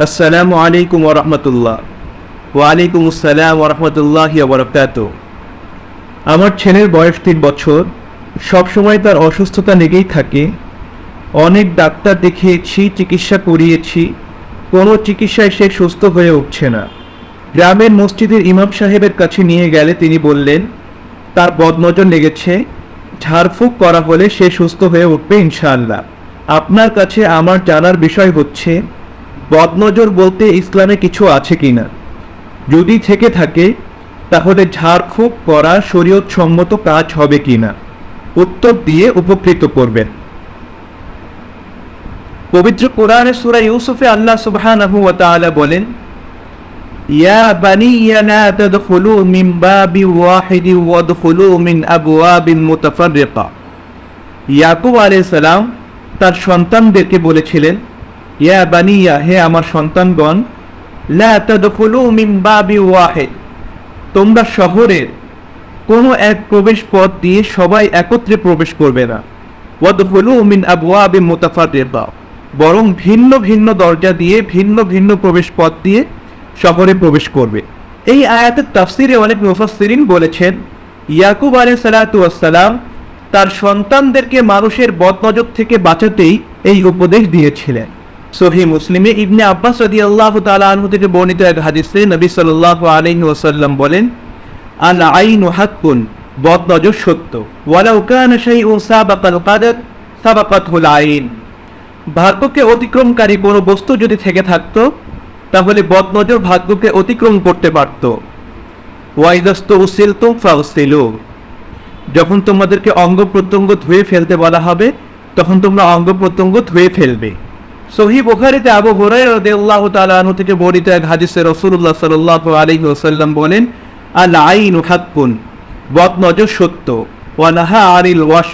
আসসালামু আলাইকুম ওয়া রাহমাতুল্লাহ। ওয়া আলাইকুম আসসালাম ওয়া রাহমাতুল্লাহি ওয়া বারাকাতুহু। আমার ছেলের বয়স 3 বছর। সব সময় তার অসুস্থতা লেগেই থাকে। অনেক ডাক্তার দেখিয়েছি, চিকিৎসা করিয়েছি, কোনো চিকিৎসায় সে সুস্থ হয়ে উঠছে না। গ্রামের মসজিদের ইমাম সাহেবের কাছে নিয়ে গেলে তিনি বললেন তার বদনজর লেগেছে, ঝাড়ফুঁক করা হলে সে সুস্থ হয়ে উঠবে ইনশাআল্লাহ। আপনার কাছে আমার জানার বিষয় হচ্ছে বদনজর বলতে ইসলামে কিছু আছে কিনা, যদি থেকে থাকে তাহলে ঝাড়ফুঁক করা শরীয়তসম্মত কাজ হবে কিনা, উত্তর দিয়ে উপকৃত করবেন। পবিত্র কোরআনে সূরা ইউসুফে আল্লাহ সুবহানাহু ওয়া তাআলা বলেন, ইয়া বানিয়া লা তাদখুলু মিন বাবিন ওয়াহিদিন ওয়াদখুলু মিন আবওয়াবিন মুতাফাররিকা। ইয়াকুব আলাইহিস সালাম তার সন্তানদেরকে বলেছিলেন, ইয়া বানিয়া, হে আমার সন্তানগণ, লা তাদখুলু মিন বাবিন ওয়াহিদ, তোমরা শহরের কোনো এক প্রবেশ পথ দিয়ে সবাই একত্রে প্রবেশ করবে না। ওয়াদখুলু মিন আবওয়াবিন মুতাফাররিকা, বরং ভিন্ন ভিন্ন দরজা দিয়ে ভিন্ন ভিন্ন প্রবেশ পথ দিয়ে শহরে প্রবেশ করবে। এই আয়াতের তাফসিরে অনেক মুফাসসিরিন বলেছেন ইয়াকুব আলাইহিস সালাতু ওয়াস সালাম তার সন্তানদেরকে মানুষের বদনজর থেকে বাঁচাতেই এই উপদেশ দিয়েছিলেন। সহিহ মুসলিমে ইবনে আব্বাস রাদিয়াল্লাহু তাআলা আনহু থেকে বর্ণিত এক হাদিসে নবী সাল্লাল্লাহু আলাইহি ওয়াসাল্লাম বলেন, আল আইনু হাক্কুন, বদনজর সত্য, ওয়ালাউ কানা শাইউন সাবাকাল কাদার সাবাকাতুল আইন, ভাগ্যকে অতিক্রমকারী কোনো বস্তু যদি থেকে থাকতো তাহলে বদনজর ভাগ্যকে অতিক্রম করতে পারত। ওয়াইদাস্তুসিলতুম ফাগসিলু, যখন তোমাদেরকে অঙ্গ প্রত্যঙ্গ ধুয়ে ফেলতে বলা হবে তখন তোমরা অঙ্গ প্রত্যঙ্গ ধুয়ে ফেলবে। সহিহ বুখারীতে আবু হুরায়রা রাদিয়াল্লাহু তাআলা আনহু থেকে বর্ণিত এক হাদিসে রাসূলুল্লাহ সাল্লাল্লাহু আলাইহি ওয়াসাল্লাম বলেন, আল আইনু হাক্কুন, বদনজর সত্য, ওয়া নাহা আনিল ওয়াশ,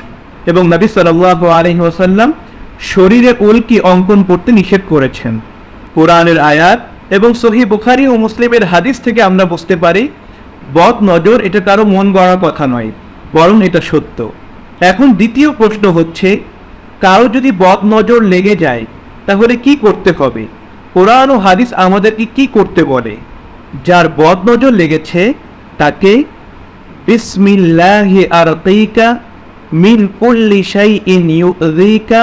এবং নবী সাল্লাল্লাহু আলাইহি ওয়াসাল্লাম শরীরে উল্কি অঙ্কন করতে নিষেধ করেছেন। কোরআনের আয়াত এবং সহিহ বুখারী ও মুসলিমের হাদিস থেকে আমরা বুঝতে পারি বদনজর এটা কারো মন গড়া কথা নয়, বরং এটা সত্য। এখন দ্বিতীয় প্রশ্ন হচ্ছে, কারো যদি বদনজর লেগে যায় তাহলে কি করতে হবে? কোরআন ও হাদিস আমাদেরকে কি করতে বলে? যার বদনজর লেগেছে তাকে বিসমিল্লাহি আরকিকা মিন কুল্লি শাইইন ইউযিকা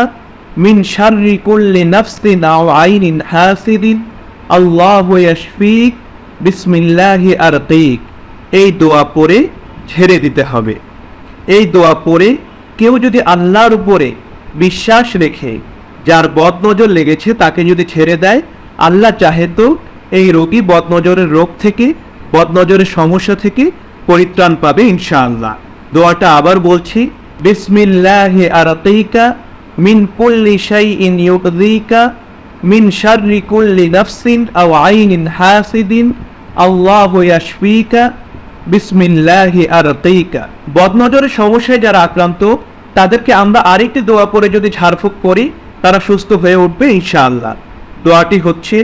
মিন শাররি কুল্লি নাফসিন আও আইনিন হাসিদিন আল্লাহু ইয়াশফিক বিসমিল্লাহি আরকিক, এই দোয়া পড়ে ছেড়ে দিতে হবে। এই দোয়া পড়ে কেউ যদি আল্লাহর উপরে বিশ্বাস রেখে যার বদনজর লেগেছে তাকে যদি ছেড়ে দেয়, আল্লাহ চাহে তো এই রোগী বদনজরের রোগ থেকে, বদনজরের সমস্যা থেকে পরিত্রাণ পাবে ইনশাআল্লাহ। দোয়াটা আবার বলছি, বিসমিল্লাহি আরকিকা মিন কুল্লি শাইইন ইউযিকা মিন শাররি কুল্লি নাফসিন আও আইনিন হাসিদিন আল্লাহু ইয়াশফিকা বিসমিল্লাহি আরকিকা। বদনজরের সমস্যায় যারা আক্রান্ত তাদেরকে আমরা আরেকটি দোয়া পড়ে যদি ঝাড়ফুঁক করি তারা সুস্থ হয়ে উঠবে ইনশাআল্লাহ। দোয়াটি হচ্ছে,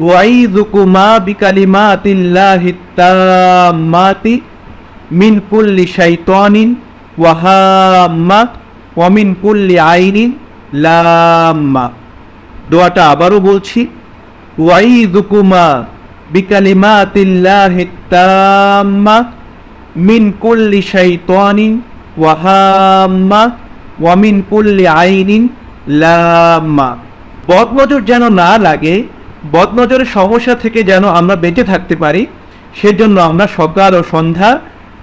ওয়াইযুকুমা বিকালিমাতিল্লাহিত তাম্মাতি মিন কুল্লি শাইতানিন ওয়া হাম্মা ওয়া মিন কুল্লি আইনিন লাম্মা। দোয়াটা আবারও বলছি, ওয়াইযুকুমা বিকালিমাতিল্লাহিত তাম্মা মিন কুল্লি শাইতানিন ওয়া হাম্মা ওয়া মিন কুল্লি আইনিন লাম্মা। বদনজর যেন না লাগে, বদনজরের সমস্যা থেকে যেন আমরা বেঁচে থাকতে পারি, সেজন্য আমরা সকাল ও সন্ধ্যা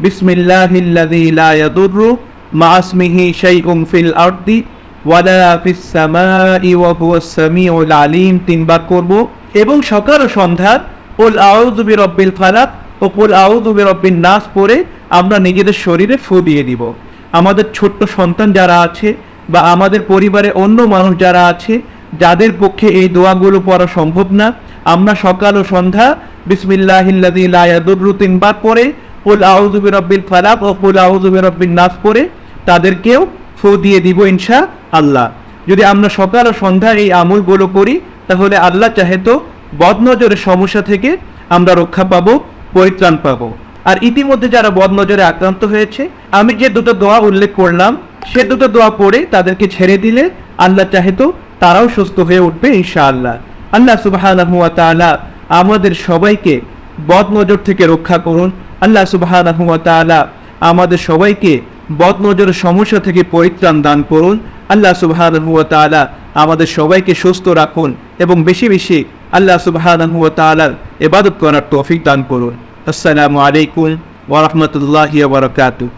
বিসমিল্লাহিল্লাযী লা ইয়াদুররু মা ইসমিহি শাইউন ফিল আরদি ওয়ালা ফিস সামাই ওয়া হুয়াস সামিউল আলিম 3 বার করব, এবং সকাল ও সন্ধ্যা কুল আউযু বিরাব্বিল ফালাক ও কুল আউযু বিরাব্বিন নাস পড়ে আমরা নিজেদের শরীরে ফু দিয়ে দিব। আমাদের ছোট্ট সন্তান যারা আছে বা আমাদের পরিবারে অন্য মানুষ যারা আছে যাদের পক্ষে এই দোয়াগুলো পড়া সম্ভব না, আমরা সকাল ও সন্ধ্যা বিসমিল্লাহিল্লাযী লা ইয়াদুররু 3 বার পড়ে কুল আউযু বিরাব্বিল ফালাক ও কুল আউযু বিরাব্বিন নাস পড়ে তাদেরকেও ফু দিয়ে দিব ইনশাআল্লাহ। যদি আমরা সকাল ও সন্ধ্যা এই আমলগুলো করি তাহলে আল্লাহ চাহে তো বদনজরের সমস্যা থেকে আমরা রক্ষা পাবো, পরিত্রাণ পাবো। আর ইতিমধ্যে যারা বদনজরে আক্রান্ত হয়েছে আমি যে দুটো দোয়া উল্লেখ করলাম সে দুটো দোয়া পড়ে তাদেরকে ছেড়ে দিলে আল্লাহ চাহে তো তারাও সুস্থ হয়ে উঠবে ইনশাআল্লাহ। আল্লাহ সুবহানাহু ওয়া তাআলা আমাদের সবাইকে বদ নজর থেকে রক্ষা করুন। আল্লাহ সুবহানাহু ওয়া তাআলা আমাদের সবাইকে বদ নজরের সমস্যা থেকে পরিত্রাণ দান করুন। আল্লাহ সুবহানাহু ওয়া তাআলা আমাদের সবাইকে সুস্থ রাখুন এবং বেশি বেশি আল্লাহ সুবহানাহু ওয়া তাআলার ইবাদত করার তৌফিক দান করুন। আসসালামু আলাইকুম ওয়া রাহমাতুল্লাহি ওয়া বারাকাতুহু।